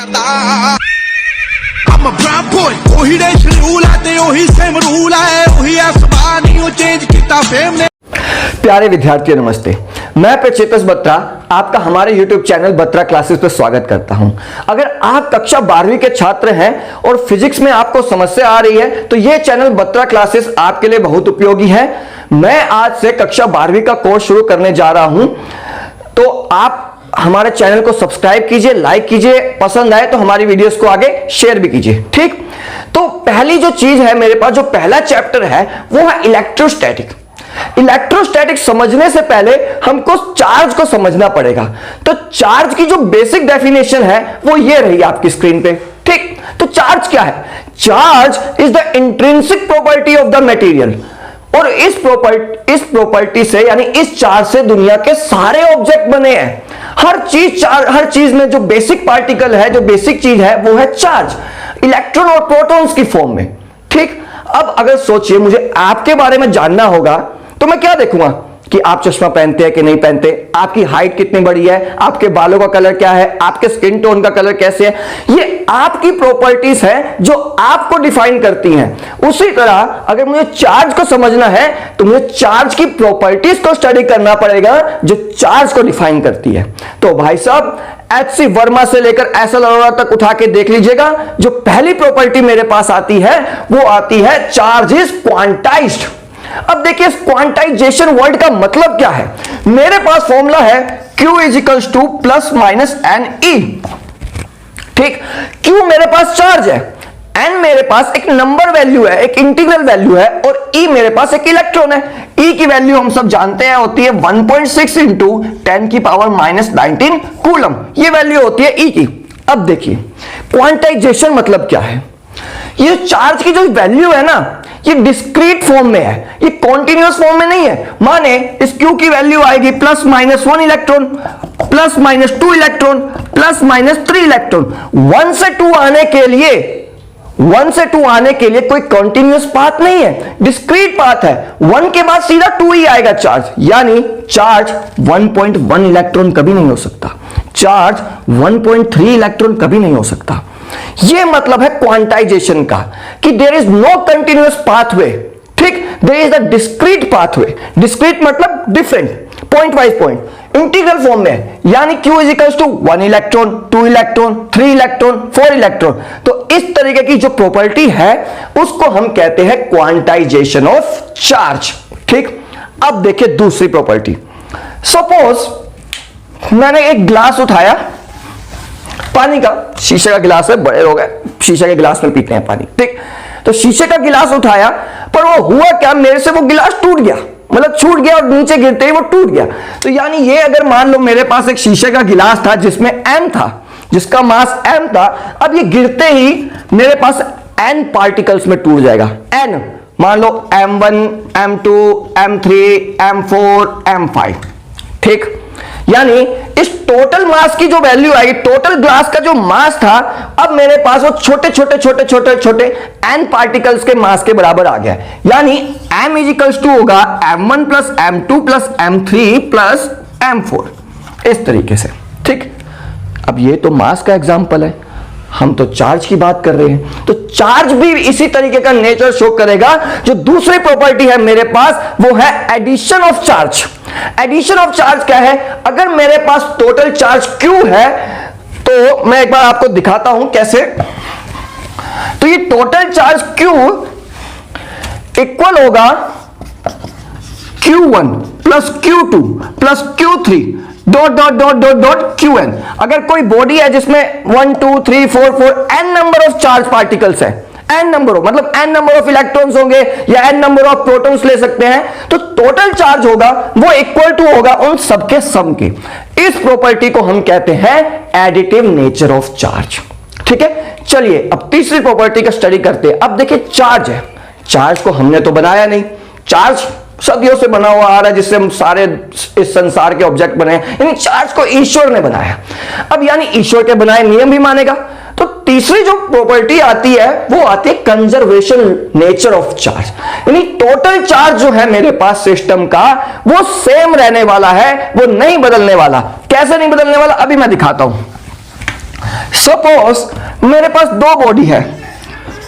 I'm a brown boy, ਉਹੀ ਦੇਸ਼ rule ਹੈ ਤੇ ਉਹੀ ਸੇਮ ਰੂਲ ਹੈ, ਉਹੀ ਆਸਮਾਨ ਹੀ ਉਹ ਚੇਂज ਕੀਤਾ ਫੇਮ ने। प्यारे विद्यार्थियों नमस्ते, मैं प्रचेतस बत्रा आपका हमारे YouTube चैनल बत्रा क्लासेस पर स्वागत करता हूं। अगर आप कक्षा 12वीं के छात्र हैं और फिजिक्स में आपको समस्या आ रही है तो यह चैनल बत्रा क्लासेस आपके लिए बहुत उपयोगी है। मैं आज से कक्षा 12वीं का कोर्स शुरू करने जा रहा हूं, तो आप हमारे चैनल को सब्सक्राइब कीजिए, लाइक कीजिए, पसंद आए तो हमारी वीडियोस को आगे शेयर भी कीजिए। ठीक, तो पहली जो चीज है मेरे पास, जो पहला चैप्टर है वो है इलेक्ट्रोस्टैटिक। इलेक्ट्रोस्टैटिक समझने से पहले हमको चार्ज को समझना पड़ेगा। तो चार्ज की जो बेसिक डेफिनेशन है वो ये रही आपकी स्क्रीन पे। ठीक, तो चार्ज क्या है? Charge is the intrinsic property of the material. और इस प्रॉपर्टी से, यानी इस चार्ज से दुनिया के सारे ऑब्जेक्ट बने हैं। हर चीज में जो बेसिक पार्टिकल है, जो बेसिक चीज है वो है चार्ज, इलेक्ट्रॉन और प्रोटॉन्स की फॉर्म में। ठीक, अब अगर सोचिए मुझे आपके बारे में जानना होगा तो मैं क्या देखूंगा कि आप चश्मा पहनते हैं कि नहीं पहनते, आपकी हाइट कितनी बड़ी है, आपके बालों का कलर क्या है, आपके स्किन टोन का कलर कैसे है। ये आपकी प्रॉपर्टीज हैं जो आपको डिफाइन करती हैं। उसी तरह अगर मुझे चार्ज को समझना है तो मुझे चार्ज की प्रॉपर्टीज को स्टडी करना पड़ेगा जो चार्ज को डिफाइन करती है। तो भाई साहब, एच.सी. वर्मा से लेकर एस.एल. अरोड़ा तक उठा के देख लीजिएगा, जो पहली प्रॉपर्टी मेरे पास आती है वो आती है चार्ज इज क्वांटाइज्ड। अब देखिए इस क्वांटाइजेशन वर्ड का मतलब क्या है। मेरे पास फॉर्मूला है Q is equals to plus minus N E. ठीक, Q मेरे पास चार्ज है, N मेरे पास एक नंबर वैल्यू है, एक इंटीग्रल वैल्यू है, और E मेरे पास एक इलेक्ट्रॉन है। E की वैल्यू हम सब जानते हैं होती है 1.6 इंटू 10 की पावर माइनस 19 कूलम। ये वैल्यू होती है E की। अब देखिए क्वांटाइजेशन मतलब क्या है। ये चार्ज की जो वैल्यू है ना, ये डिस्क्रीट फॉर्म में है, ये कॉन्टिन्यूअस फॉर्म में नहीं है। माने इस Q की वैल्यू आएगी plus minus 1 electron, plus minus 2 electron, plus minus 3 electron. 1 से 2 आने के लिए कोई कॉन्टिन्यूअस पाथ नहीं है, डिस्क्रीट पाथ है। 1 के बाद सीधा 2 ही आएगा चार्ज, यानी चार्ज 1.1 इलेक्ट्रॉन कभी नहीं हो सकता, चार्ज 1.3 इलेक्ट्रॉन कभी नहीं हो सकता। यह मतलब है क्वांटाइजेशन का कि there is no continuous pathway. ठीक, there is a discrete pathway. Discrete मतलब different, point wise point, integral form में, यानी Q is equals to 1 electron, 2 electron, 3 electron, 4 electron. तो इस तरीके की जो प्रॉपर्टी है उसको हम कहते हैं क्वांटाइजेशन ऑफ चार्ज। ठीक, अब देखिए दूसरी प्रॉपर्टी। सपोज मैंने एक ग्लास उठाया, पानी का, शीशे का गिलास है, बड़े लोग हैं शीशे के गिलास में पीते हैं पानी। ठीक, तो शीशे का गिलास उठाया, पर वो हुआ क्या, मेरे से वो गिलास टूट गया, मतलब छूट गया और नीचे गिरते ही वो टूट गया। तो यानी ये अगर मान लो मेरे पास एक शीशे का गिलास था जिसमें m था, जिसका मास m था, अब ये गिरते ही मेरे पास n पार्टिकल्स में टूट जाएगा। n मान लो m1, m2, m3, m4, m5। ठीक, यानी इस टोटल मास की जो वैल्यू आएगी, टोटल ग्लास का जो मास था, अब मेरे पास वो छोटे छोटे n पार्टिकल्स के मास के बराबर आ गया। यानी m इज इक्वल्स टू होगा m1 plus m2 plus m3 plus m4, इस तरीके से। ठीक, अब ये तो मास का एग्जांपल है, हम तो चार्ज की बात कर रहे हैं, तो चार्ज भी इसी तरीके का नेचर शो करेगा। जो दूसरी प्रॉपर्टी है मेरे पास वो है addition of charge. Addition of charge क्या है? अगर मेरे पास टोटल चार्ज Q है तो मैं एक बार आपको दिखाता हूं कैसे। तो ये टोटल चार्ज Q इक्वल होगा Q1 plus Q2 plus Q3 dot dot dot dot dot Qn। अगर कोई बॉडी है जिसमें 1 2 3 4 4 n number of charge particles है, n नंबर ऑफ मतलब n नंबर ऑफ इलेक्ट्रॉन्स होंगे या n नंबर ऑफ प्रोटॉन्स ले सकते हैं, तो टोटल चार्ज होगा वो इक्वल टू होगा उन सबके सम के। इस प्रॉपर्टी को हम कहते हैं एडिटिव नेचर ऑफ चार्ज। ठीक है, चलिए अब तीसरी प्रॉपर्टी का स्टडी करते हैं। अब देखिए चार्ज है, चार्ज को हमने तो बनाया नहीं, चार्ज सदियों से बना हुआ आ रहा है जिससे हम सारे इस संसार के ऑब्जेक्ट बने हैं, यानी चार्ज को ईश्वर ने बनाया। अब यानी ईश्वर के बनाए नियम भी मानेगा। तो तीसरी जो प्रॉपर्टी आती है वो आती है कंजर्वेशन नेचर ऑफ चार्ज, यानी टोटल चार्ज जो है मेरे पास सिस्टम का वो सेम रहने वाला है, वो नहीं बदलने वाला। कैसे नहीं बदलने वाला, अभी मैं दिखाता हूं। सपोज मेरे पास दो बॉडी है,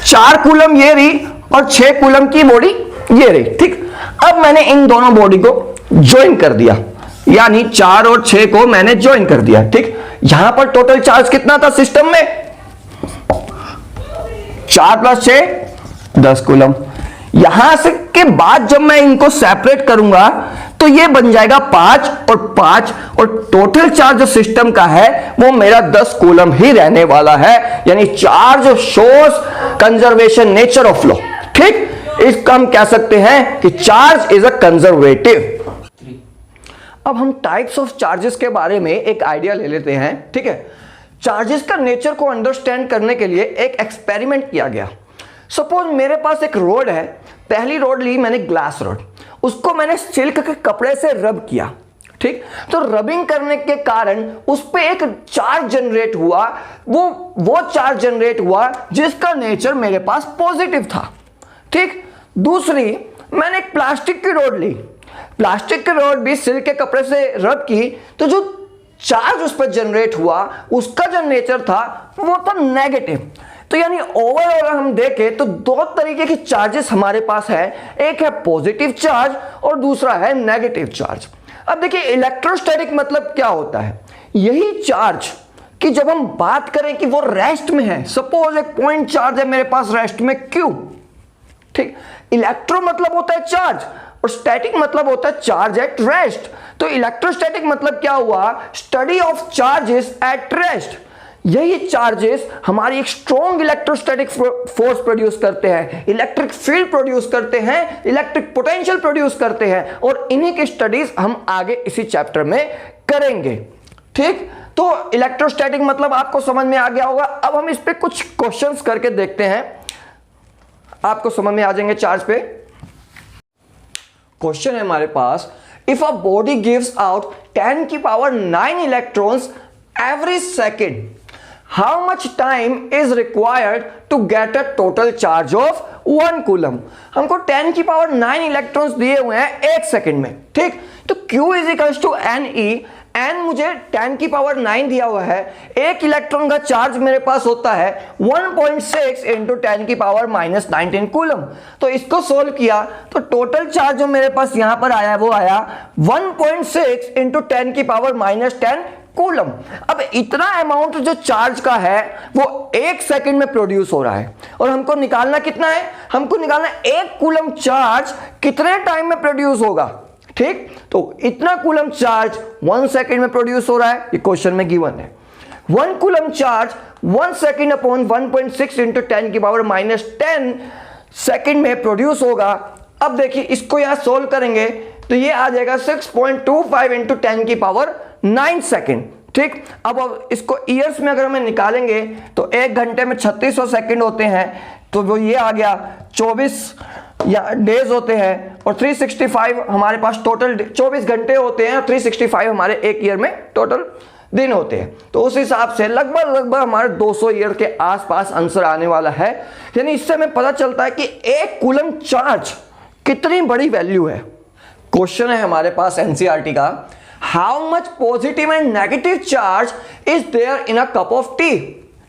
4 कूलम ये रही और 6 कूलम की बॉडी ये रही, ठीक। अब मैंने इन दोनों बॉडी को ज्वाइन कर दिया, यानी 4 और 6 को मैंने ज्वाइन कर दिया, ठीक। यहां पर टोटल चार्ज कितना था सिस्टम में? 4 + 6 10 कूलम। यहां से के बाद जब मैं इनको सेपरेट करूंगा तो ये बन जाएगा 5 और 5, और टोटल चार्ज जो सिस्टम का है वो मेरा 10 कूलम ही रहने वाला है, यानी charge shows conservation nature of law, ठीक। इसका हम कह सकते हैं कि चार्ज इज अ कंजर्वेटिव। अब हम टाइप्स ऑफ चार्जेस के बारे में एक आइडिया ले लेते हैं, ठीक है। चार्जेस का नेचर को अंडरस्टैंड करने के लिए एक एक्सपेरिमेंट किया गया। सपोज मेरे पास एक रोड है, पहली रोड ली मैंने ग्लास रोड, उसको मैंने सिल्क के कपड़े से रब किया, ठीक। तो रबिंग करने के कारण उस पर एक चार्ज जनरेट हुआ, वो चार्ज जनरेट हुआ जिसका नेचर मेरे पास पॉजिटिव था, ठीक। दूसरी मैंने एक प्लास्टिक की रोड ली, प्लास्टिक की रोड भी सिल्क के कपड़े से रब की, तो जो चार्ज उस पर जनरेट हुआ उसका जो नेचर था वो था नेगेटिव। तो यानी ओवरऑल हम देखें तो दो तरीके के चार्जेस हमारे पास है, एक है पॉजिटिव चार्ज और दूसरा है नेगेटिव चार्ज। अब देखिए इलेक्ट्रोस्टैटिक मतलब क्या होता है, यही चार्ज कि जब हम बात करें कि वो रेस्ट में है, सपोज एक पॉइंट चार्ज है मेरे पास रेस्ट में Q, ठीक। इलेक्ट्रो मतलब होता है चार्ज और स्टैटिक मतलब होता है चार्ज एट रेस्ट। तो इलेक्ट्रोस्टैटिक मतलब क्या हुआ, study of charges at rest. यही चार्जेस हमारी एक स्ट्रॉन्ग इलेक्ट्रोस्टैटिक फोर्स प्रोड्यूस करते हैं, इलेक्ट्रिक फील्ड प्रोड्यूस करते हैं, इलेक्ट्रिक पोटेंशियल प्रोड्यूस करते हैं, और इन्हीं की स्टडीज हम आगे इसी चैप्टर में करेंगे, ठीक। तो इलेक्ट्रोस्टैटिक मतलब आपको समझ में आ गया होगा। अब हम इस पे कुछ क्वेश्चंस करके देखते हैं, आपको समझ में आ जाएंगे चार्ज पे। क्वेश्चन है हमारे पास, if a body gives out 10⁹ electrons every second, how much time is required to get a total charge of 1 coulomb. हमको 10⁹ इलेक्ट्रॉन्स दिए हुए हैं 1 सेकंड में, ठीक। तो Q = NE, N मुझे 10⁹ दिया हुआ है, एक इलेक्ट्रॉन का चार्ज मेरे पास होता है 1.6 × 10⁻⁻19 कूलम। तो इसको सोल्व किया तो टोटल चार्ज जो मेरे पास यहां पर आया वो आया 1.6 × 10⁻⁻10 कूलम। अब इतना अमाउंट जो चार्ज का है वो 1 सेकंड में प्रोड्यूस हो रहा है, और हमको निकालना कितना है, हमको निकालना 1 कूलम चार्ज कितने टाइम में प्रोड्यूस होगा, ठीक। तो इतना कूलम चार्ज 1 सेकंड में प्रोड्यूस हो रहा है, ये क्वेश्चन में गिवन है। 1 coulomb charge 1 second upon 1.6 × 10⁻⁻10 second में प्रोड्यूस होगा। अब देखिए इसको यहां सोल्व करेंगे तो ये आ जाएगा 6.25 × 10⁹9 सेकंड, ठीक। अब इसको ईयर्स में अगर हमें निकालेंगे तो 1 घंटे में 3600 सेकंड होते हैं, तो वो ये आ गया 24 या डेज होते हैं, और 365 हमारे पास टोटल 24 घंटे होते हैं, और 365 हमारे एक ईयर में टोटल दिन होते हैं। तो उस हिसाब से लगभग हमारे 200 ईयर के आसपास आंसर आने वाला है। यानी इससे हमें पता चलता है कि 1 कूलम चार्ज कितनी बड़ी वैल्यू है। क्वेश्चन है हमारे पास एनसीईआरटी का, how much positive and negative charge is there in a cup of tea,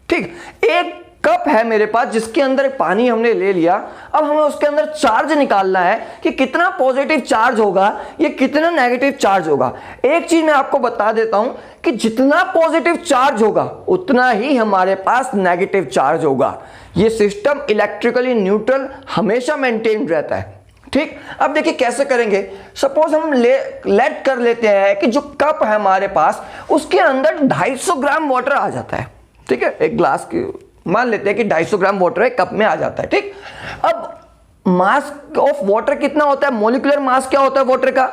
ठीक। एक कप है मेरे पास जिसके अंदर पानी हमने ले लिया, अब हमें उसके अंदर चार्ज निकालना है कि कितना पॉजिटिव चार्ज होगा या कितना नेगेटिव चार्ज होगा। एक चीज मैं आपको बता देता हूं कि जितना पॉजिटिव चार्ज होगा उतना ही हमारे पास नेगेटिव चार्ज होगा। ये सिस्टम इलेक्ट्रिकली न्यूट्रल हमेशा मेंटेन रहता है, ठीक। अब देखिए कैसे करेंगे, सपोज हम लेट कर लेते हैं कि जो कप है हमारे पास उसके अंदर 250 ग्राम वाटर आ जाता है, ठीक है। एक ग्लास की मान लेते हैं कि 250 ग्राम वाटर एक कप में आ जाता है, ठीक। अब मास ऑफ वाटर कितना होता है, मोलिकुलर मास क्या होता है वाटर का,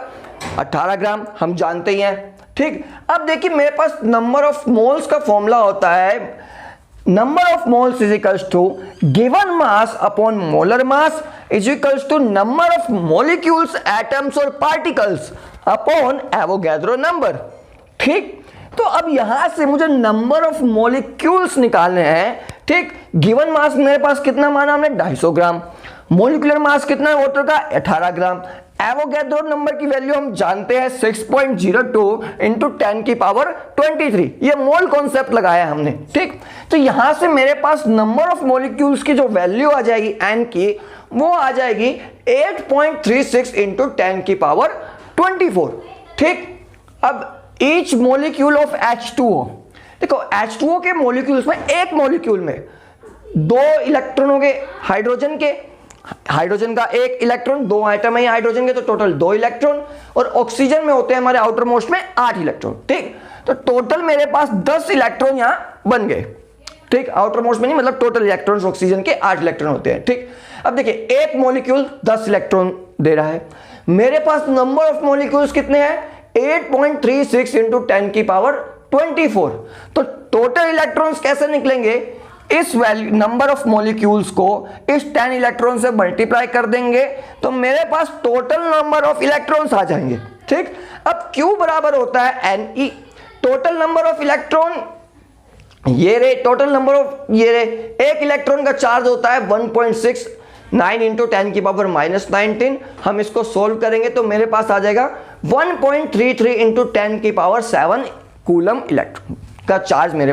18 ग्राम, हम जानते ही हैं, ठीक। अब देखिए मेरे पास नंबर ऑफ मोल्स का फॉर्मूला होता है, number of moles is equals to given mass upon molar mass is equals to number of molecules, atoms और पार्टिकल्स अपॉन एवोगैड्रो नंबर, ठीक। तो अब यहां से मुझे नंबर ऑफ मॉलिक्यूल्स निकालने हैं, ठीक। गिवन मास मेरे पास कितना माना हमने 250 ग्राम, मोलिकुलर मास कितना है वाटर का 18 ग्राम, एवोगैड्रो नंबर की वैल्यू हम जानते हैं 6.02 इंटू 10 की पावर 23। ये मोल कॉन्सेप्ट लगाया हमने, ठीक। तो यहां से मेरे पास नंबर ऑफ मॉलिक्यूल्स की जो वैल्यू आ जाएगी n की, वो आ जाएगी 8.36 इंटू 10 की पावर 24, ठीक। अब ईच मॉलिक्यूल ऑफ H2O, देखो H2O के मॉलिक्यूल्स में, एक मॉलिक्यूल में 2 इलेक्ट्रॉन हो गए हाइड्रोजन का 1 इलेक्ट्रॉन, 2 आइटम है हाइड्रोजन के, तो टोटल 2 इलेक्ट्रॉन। और ऑक्सीजन में होते हैं हमारे आउटर मोस्ट में 8 इलेक्ट्रॉन, ठीक। तो टोटल मेरे पास 10 इलेक्ट्रॉन यहां बन गए, ठीक। आउटर मोस्ट में नहीं, मतलब टोटल इलेक्ट्रॉन्स ऑक्सीजन के 8 इलेक्ट्रॉन होते हैं, ठीक। अब देखिए एक मॉलिक्यूल 10 इलेक्ट्रॉन दे रहा है, मेरे पास नंबर ऑफ मॉलिक्यूल्स कितने हैं 8.36 इंटू 10 की पावर 24। तो टोटल इलेक्ट्रॉन्स कैसे निकलेंगे, इस वैल्यू नंबर ऑफ मॉलिक्यूल्स को इस 10 इलेक्ट्रॉन से मल्टीप्लाई कर देंगे, तो मेरे पास टोटल नंबर ऑफ इलेक्ट्रॉन्स आ जाएंगे, ठीक। अब Q बराबर होता है Ne, total number of electron ये रे, टोटल नंबर ऑफ ये रे, एक इलेक्ट्रॉन का चार्ज होता है 1.69 इंटू 10 की पावर -19। हम इसको सोल्व करेंगे तो मेरे पास आ जाएगा 1.33 इंटू 10 की पावर 7 कूलम इलेक्ट्रॉन का चार्ज मेरे